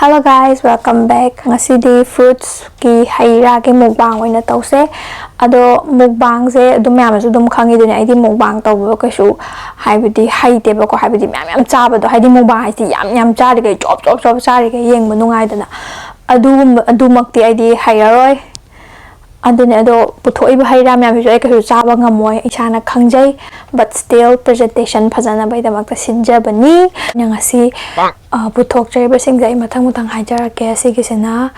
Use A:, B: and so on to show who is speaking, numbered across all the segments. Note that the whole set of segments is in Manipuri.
A: Hello guys, welcome back. Ngasidi fruits ki haira ki mukbang oina tause. Ado mukbang se adum yam su dum khangi dune aidi mukbang tawbo kaisu haibidi haite ba ko haibidi yam chaba do haidi mukbang haiti yam chari kai chop chari kai yeng manungai dana. Adu makti aidi hairoi. Adune ado puthoi ba haira yam su ai kaisu chaba ngamoi isana khangjai but still presentation phajana bai da makta sinja bani ngasi puthok chai ba singjai mathang hajar ke sigisena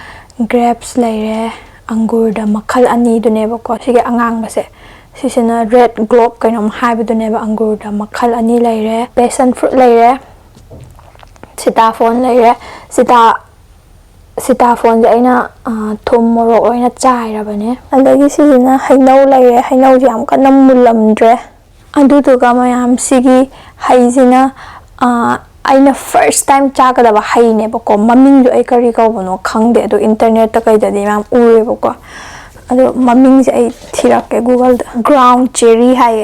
A: grapes laire angur da makhal ani dune ba ko sige angang ba se sisena red globe kainom haiba dune ba angur da makhal ani laire passion fruit laire sitaphone laire sitaphone aina thum morok oina chai ra bane adagi sisena hainau laire hainau jam ka nam mulamdre adu to ga mayam sigi haizina aina first time chaga da ba haine ba ko maming jo ai kari ka bono khangde do internet ta kai da di mam ure ba ko ado maming je ai thirak ke google da ground cherry hai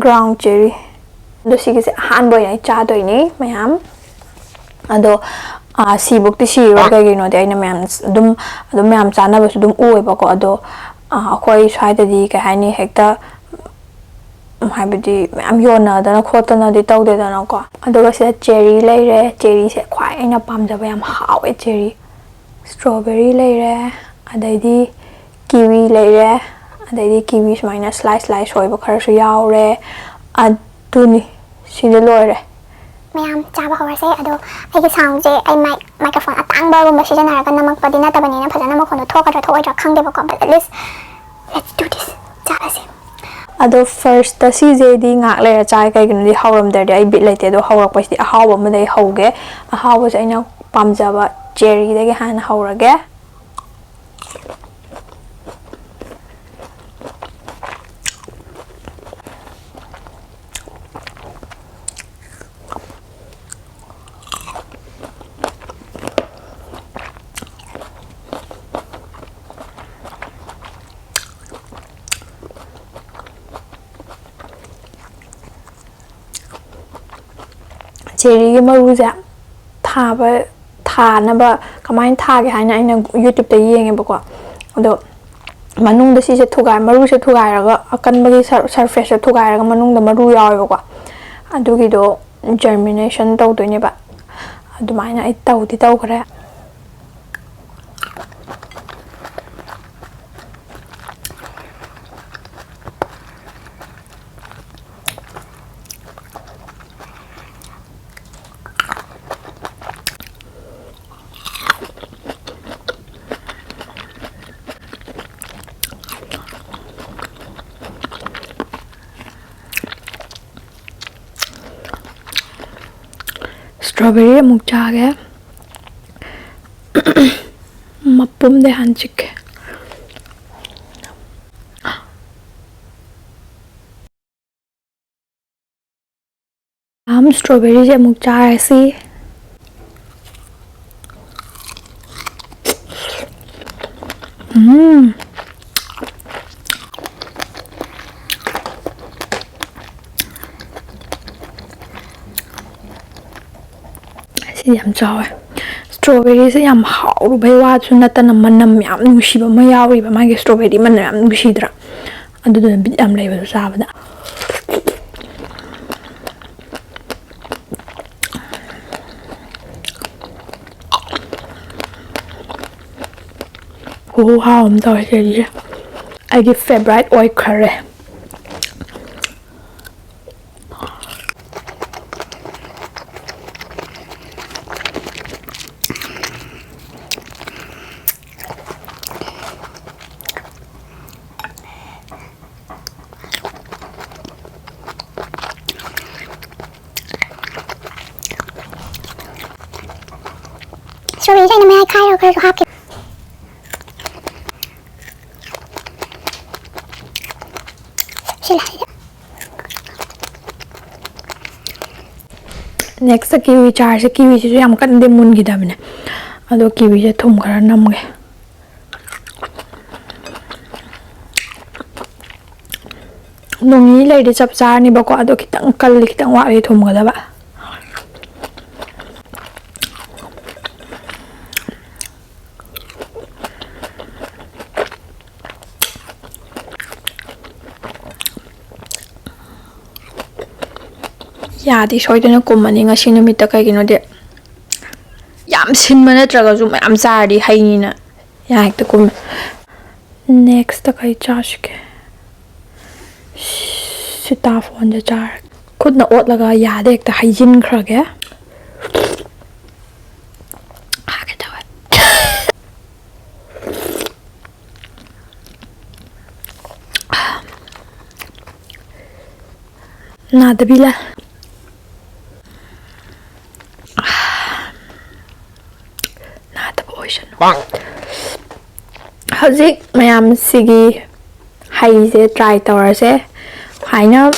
A: ground cherry do sigi se han boy ai cha doi ni mayam ado si buk ti si ro ga gi no de aina mayam dum mayam chana ba su dum ue ba ko ado akhoi sai da di ka hani hekta haibidi am yona dana khotana di tawde dana ko aduga se cherry laire cherry se khwai aina pamjaba yam hawe cherry strawberry laire adaidi kiwi laire adaidi kiwi sumaina slice hoiba khara su yaure aduni sida loire
B: mayam chaba hawase ado ai sound je ai microphone atang ba gum basija na ga namak padina tabani na phajana makhono thokadra thoidra khangde ba ko but at least let's do this charase
A: ado first ta si je di ngak le chai kai gnu di hawram der di ai bit laite do hawrak pas di ahaw ma dai hawge ahaw was aina pamjaba cherry de ge han hawrage cherry ge maru ja tha na ba kamai tha ge haina aina youtube ta yenge ba ko ado manung da si se thugai maru se thugai raga akan bagi surface thugai raga manung da maru yawe ba ko adu gi do germination taw do ne ba adu maina ai taw khare strawberry amuk chage mapum de hanchik strawberry je amuk chare si yam chawe strawberry se yam hauru bai wa chuna tan manam yam nushi ba ma yawi ba ma ge strawberry man yam nushi dra adu do bit yam leba sa ba da ha am da je ai ge favorite oil curry
B: strawberry sai na mai khai ro kai hap
A: next kiwi char se kiwi se yam kan de mun gi da bane ado kiwi se thum khara nam ge nongi lai de chap char ni ba ko ado kitang kal kitang wa le thum ga da ba ꯌꯥꯗꯤ ꯁꯣꯏꯗꯅ ꯀꯨꯝꯃꯅꯤ ꯉꯁꯤ ꯅꯨꯃꯤꯠꯇ ꯀꯩꯒꯤꯅꯣꯗꯤ ꯌꯥꯝ ꯁꯤꯟꯕ ꯅꯠꯇ꯭ꯔꯒꯁꯨ ꯃꯌꯥꯝ ꯆꯥꯔꯗꯤ ꯍꯩꯅꯤꯅ ꯌꯥ ꯍꯦꯛꯇ ꯀꯨꯝꯃꯦ ꯅꯦꯛꯁꯇ ꯀꯩ ꯆꯥꯁꯤꯒꯦ ꯁꯤꯇꯥꯐꯣꯟꯁꯦ ꯆꯥꯔꯦ ꯈꯨꯠꯅ ꯑꯣꯠꯂꯒ ꯌꯥꯗ ꯍꯦꯛꯇ ꯍꯩꯖꯤꯟꯈ꯭ꯔꯒꯦ ꯍꯥꯏꯒꯦ ꯇꯧꯋꯦ ꯅꯥꯗꯕꯤꯂ ꯅꯥꯗꯕ ꯑꯣꯏꯁꯅꯨ ꯍꯧꯖꯤꯛ ꯃꯌꯥꯝꯁꯤꯒꯤ ꯍꯩꯁꯦ ꯇ꯭ꯔꯥꯏ ꯇꯧꯔꯁꯦ ꯁꯨꯃꯥꯏꯅ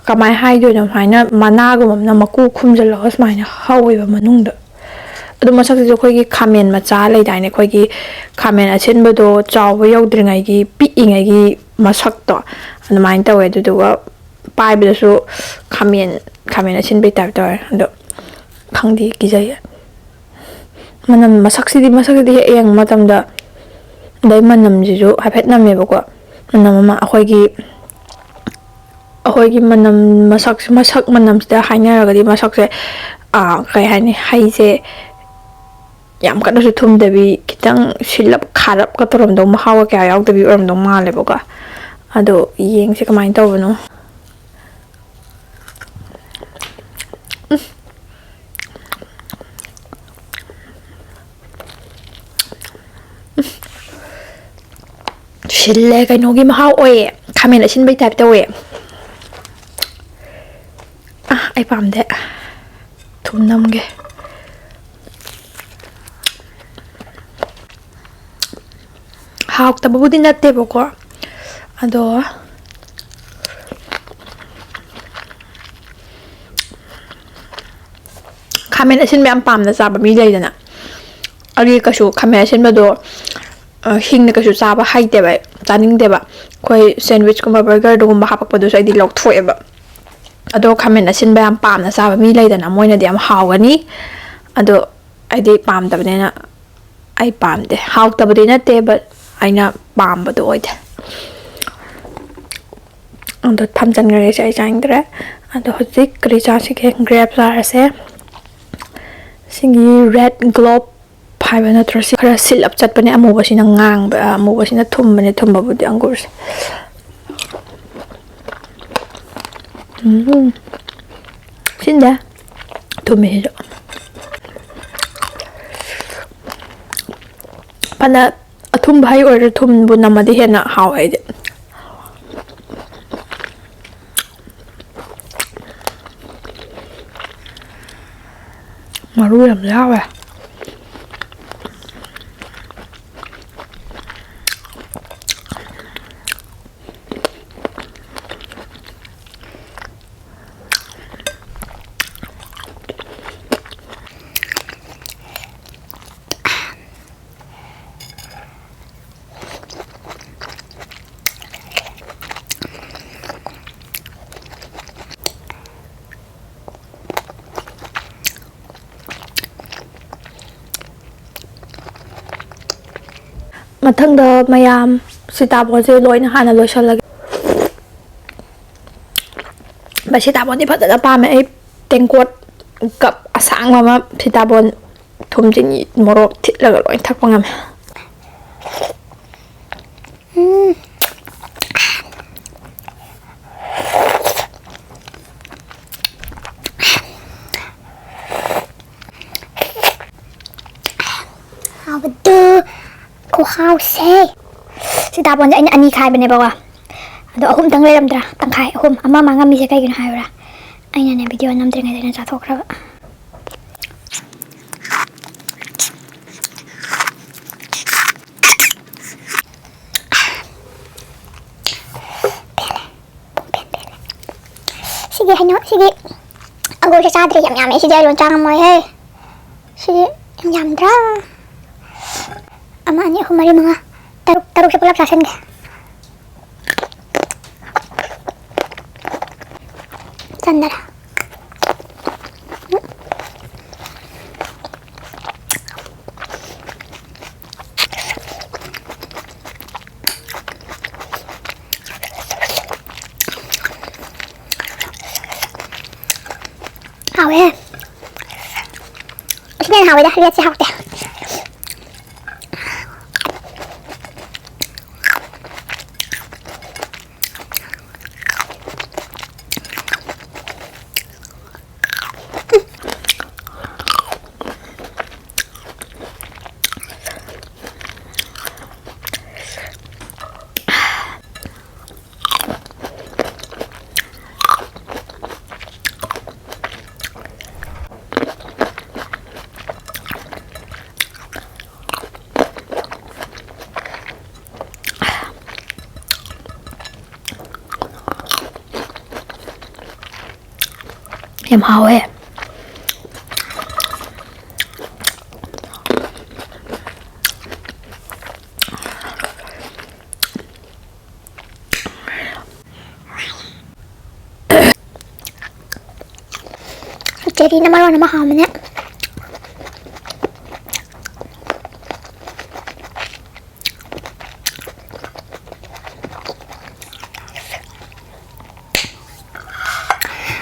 A: ꯀꯃꯥꯏꯅ ꯍꯥꯏꯗꯣꯏꯅꯣ ꯁꯨꯃꯥꯏꯅ ꯃꯅꯥꯒꯨꯝꯕꯅ ꯃꯀꯨ ꯈꯨꯝꯖꯤꯜꯂꯒ ꯁꯨꯃꯥꯏꯅ ꯍꯧꯋꯦꯕ ꯃꯅꯨꯡꯗ ꯑꯗꯨ ꯃꯁꯛꯁꯤꯁꯨ ꯑꯩꯈꯣꯏꯒꯤ ꯈꯥꯃꯦꯟ ꯃꯆꯥ ꯂꯩꯗꯥꯏꯅꯦ ꯑꯩꯈꯣꯏꯒꯤ ꯈꯥꯃꯦꯟ ꯑꯁꯤꯟꯕꯗꯣ ꯆꯥꯎꯕ ꯌꯧꯗ꯭ꯔꯤꯉꯩꯒꯤ ꯄꯤꯛꯏꯉꯩꯒꯤ ꯃꯁꯛꯇꯣ ꯑꯗꯨꯃꯥꯏꯅ ꯇꯧꯋꯦ ꯑꯗꯨꯗꯨꯒ ꯄꯥꯏꯕꯗꯁꯨ ꯈꯥꯃꯦꯟ ꯑꯁꯤꯟꯕꯩ ꯇꯥꯏꯞ ꯇꯧꯋꯦ ꯑꯗꯣ ꯈꯪꯗꯦ ꯀꯤꯖꯩꯌꯦ ꯃꯁꯛꯁꯤꯗꯤ ꯍꯦꯛ ꯌꯦꯡꯕ ꯃꯇꯝꯗ ꯑꯗꯩ ꯃꯅꯝꯁꯤꯁꯨ ꯍꯥꯏꯐꯦꯠ ꯅꯝꯃꯦꯕꯀꯣ ꯃꯅꯝ ꯑꯃ ꯑꯩꯈꯣꯏꯒꯤ ꯃꯅꯝ ꯃꯁꯛ ꯃꯅꯝꯁꯤꯗ ꯍꯥꯏꯅꯔꯒꯗꯤ ꯃꯁꯛꯁꯦ ꯀꯩ ꯍꯥꯏꯅꯤ ꯍꯩꯁꯦ ꯌꯥꯝ ꯀꯟꯅꯁꯨ ꯊꯨꯝꯗꯕꯤ ꯈꯤꯇꯪ ꯁꯤꯜꯂꯞ ꯈꯥꯔꯞꯀ ꯇꯧꯔꯝꯗꯧ ꯃꯍꯥꯎꯒ ꯀꯌꯥ ꯌꯥꯎꯗꯕꯤ ꯑꯣꯏꯔꯝꯗꯧ ꯃꯥꯜꯂꯦꯕꯀꯣ ꯑꯗꯣ ꯌꯦꯡꯁꯦ ꯀꯃꯥꯏꯅ ꯇꯧꯕꯅꯣ ꯁꯤꯜꯂꯦ ꯀꯩꯅꯣꯒꯤ ꯃꯍꯥꯎ ꯑꯣꯏꯌꯦ ꯈꯥꯃꯦꯟ ꯑꯁꯤꯟꯕꯩ ꯇꯥꯏꯞ ꯇꯧꯋꯦ ꯑꯩ ꯄꯥꯝꯗꯦ ꯊꯨꯝ ꯅꯝꯒꯦ ꯍꯥꯎꯇꯕꯕꯨꯗꯤ ꯅꯠꯇꯦꯕꯀꯣ ꯑꯗꯣ ꯈꯥꯃꯦꯟ ꯑꯁꯤꯟꯕ ꯌꯥꯝ ꯄꯥꯝꯅ ꯆꯥꯕ ꯃꯤ ꯂꯩꯗꯅ ꯑꯩ ꯀꯩꯁꯨ ꯈꯥꯃꯦꯟ ꯑꯁꯤꯟꯕꯗꯣ ꯍꯤꯡꯅ ꯀꯩꯁꯨ ꯆꯥꯕ ꯍꯩꯇꯦꯕ ꯆꯥꯅꯤꯡꯗꯦꯕ ꯑꯩꯈꯣꯏ ꯁꯦꯟꯋꯤꯆꯀꯨꯝꯕ ꯕꯔꯒꯔꯗꯨꯒꯨꯝꯕ ꯍꯥꯞꯄꯛꯄꯗꯨꯁꯨ ꯑꯩꯗꯤ ꯂꯧꯊꯣꯛꯑꯦꯕ ꯑꯗꯣ ꯈꯥꯃꯦꯟ ꯑꯁꯤꯟꯕ ꯌꯥꯝ ꯄꯥꯝꯅ ꯆꯥꯕ ꯃꯤ ꯂꯩꯗꯅ ꯃꯣꯏꯅꯗꯤ ꯌꯥꯝ ꯍꯥꯎꯒꯅꯤ ꯑꯗꯣ ꯑꯩꯗꯤ ꯄꯥꯝꯗꯕꯅꯤꯅ ꯑꯩ ꯄꯥꯝꯗꯦ ꯍꯥꯎꯇꯕꯗꯤ ꯅꯠꯇꯦ ꯕꯠ ꯑꯩꯅ ꯄꯥꯝꯕꯗꯣ ꯑꯣꯏꯗꯦ ꯑꯗꯣ ꯊꯝꯖꯤꯟꯈ꯭ꯔꯒꯦꯁꯦ ꯑꯩ ꯆꯥꯅꯤꯡꯗ꯭ꯔꯦ ꯑꯗꯣ ꯍꯧꯖꯤꯛ ꯀꯔꯤ ꯆꯥꯁꯤꯒꯦ ꯒ꯭ꯔꯦꯞ ꯆꯥꯔꯁꯦ ꯁꯤꯒꯤ ꯔꯦꯠ ꯒ꯭ꯂꯣꯞ ꯍꯥꯏꯕ ꯅꯠꯇ꯭ꯔꯣ ꯁꯤ ꯈꯔ ꯁꯤꯜꯂꯞ ꯆꯠꯄꯅꯦ ꯑꯃꯨꯕꯁꯤꯅ ꯉꯥꯡꯕ ꯑꯃꯨꯕꯁꯤꯅ ꯊꯨꯝꯕꯅꯦ ꯊꯨꯝꯕꯕꯨꯗꯤ ꯑꯪꯒꯨꯔꯁꯦ ꯁꯤꯟꯗꯦ ꯊꯨꯝꯃꯦ ꯁꯤꯁꯨ ꯐꯅ ꯑꯊꯨꯝꯕ ꯍꯩ ꯑꯣꯏꯔꯁꯨ ꯊꯨꯝꯕꯨ ꯅꯝꯃꯗꯤ ꯍꯦꯟꯅ ꯍꯥꯎꯋꯦ ꯑꯩꯗꯤ ꯃꯔꯨ ꯌꯥꯝ ꯌꯥꯎꯋꯦ ꯃꯊꯪꯗ ꯃꯌꯥꯝ ꯁꯤꯇꯥꯕꯣꯟꯁꯦ ꯂꯣꯏꯅ ꯍꯥꯟꯅ ꯂꯣꯏꯁꯤꯜꯂꯒꯦ ꯁꯤꯇꯥꯕꯣꯟꯗꯤ ꯐꯖꯅ ꯄꯥꯝꯃꯦ ꯑꯩ ꯇꯦꯡꯀꯣꯠ ꯀꯞ ꯑꯁꯥꯡꯕ ꯑꯃ ꯁꯤꯇꯥꯕꯣꯟ ꯊꯨꯝ ꯆꯤꯅꯤ ꯃꯣꯔꯣꯛ ꯊꯤꯠꯂꯒ ꯂꯣꯏ ꯊꯛꯄ ꯉꯝꯃꯦ
B: 하우드 고하우세 시다본데 ꯑꯩꯅ ꯑꯅꯤ ꯈꯥꯏꯕꯅꯦꯕꯀꯣ ꯑꯗꯣ ꯑꯍꯨꯝꯇꯪ ꯂꯩꯔꯝꯗ꯭ꯔꯥ ꯇꯪꯈꯥꯏ ꯑꯍꯨꯝ ꯑꯃ ꯃꯥꯡꯉꯝꯃꯤꯁꯦ ꯀꯩꯒꯤꯅꯣ ꯍꯥꯏꯕ꯭ꯔꯥ ꯑꯩꯅꯅꯦ ꯚꯤꯗꯤꯑꯣ ꯅꯝꯗ꯭ꯔꯤꯉꯩꯗ ꯑꯩꯅ ꯆꯥꯊꯣꯛꯈ꯭ꯔꯕ 시기 하냐 시기 안고시 짜들이 얌얌해 시기 이런 짱 뭐해 시기 얌얌드라 아마 아니 후마리 mga taruk sa pulak sasen ka sandara Hào cái này hào vậy đó, liệt sẽ học đấy. Em hào Jadi nama hào mình á.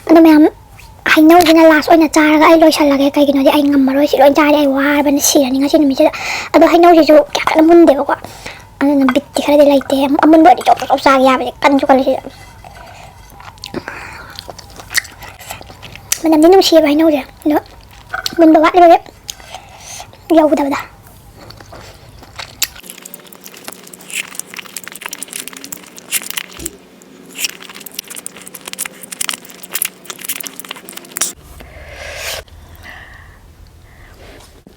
B: Ano ma'am? Hay nâu cái này last oina charaga ai loi shalage kai gino di ai ngammaroi si loi chari ai war ban sirani nga sin mi ado hay nâu ju kya kana mun de ko ano na bitti khara de laite amun bo di chop sa ya be kan ju kali manam ni nung si hay nâu de no mun ba wa le be yaw da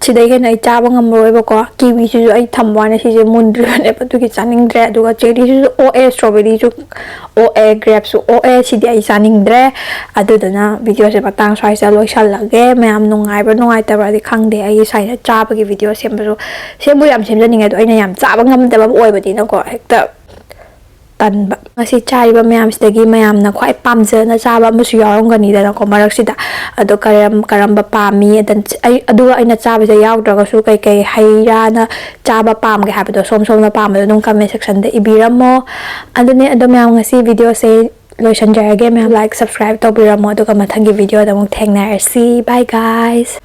A: Sidai kan ai chaba ngamroi ba ko kiwi ju ai thamwa na si je mundre ne pa tu ki chaning dre du ga cherry ju oa strawberry ju oa grapes ju oa sidai ai chaning dre adu dana video se patang swai sa loi sal lage mayam nungai ba nungai ta ba di khang de ai sai na chaba ki video sem ba sem bu yam sem janing ai do ai na yam chaba ngam de ba oi ba di na ko hekta tan ba ngasi chai ba mayam sidagi mayam na khwai pamje na chaba mu su yaw ngani da ko marak sida ado karam ba pami dan ai adu ai na chaba ja yaw dra ga su kai kai haira na chaba pam ga habdo som na pam do nung comment section da ibiramo adune ado mayam ngasi video se lotion jarage mayam like subscribe to biramo do ka mathangi video da mong thengna si bye guys.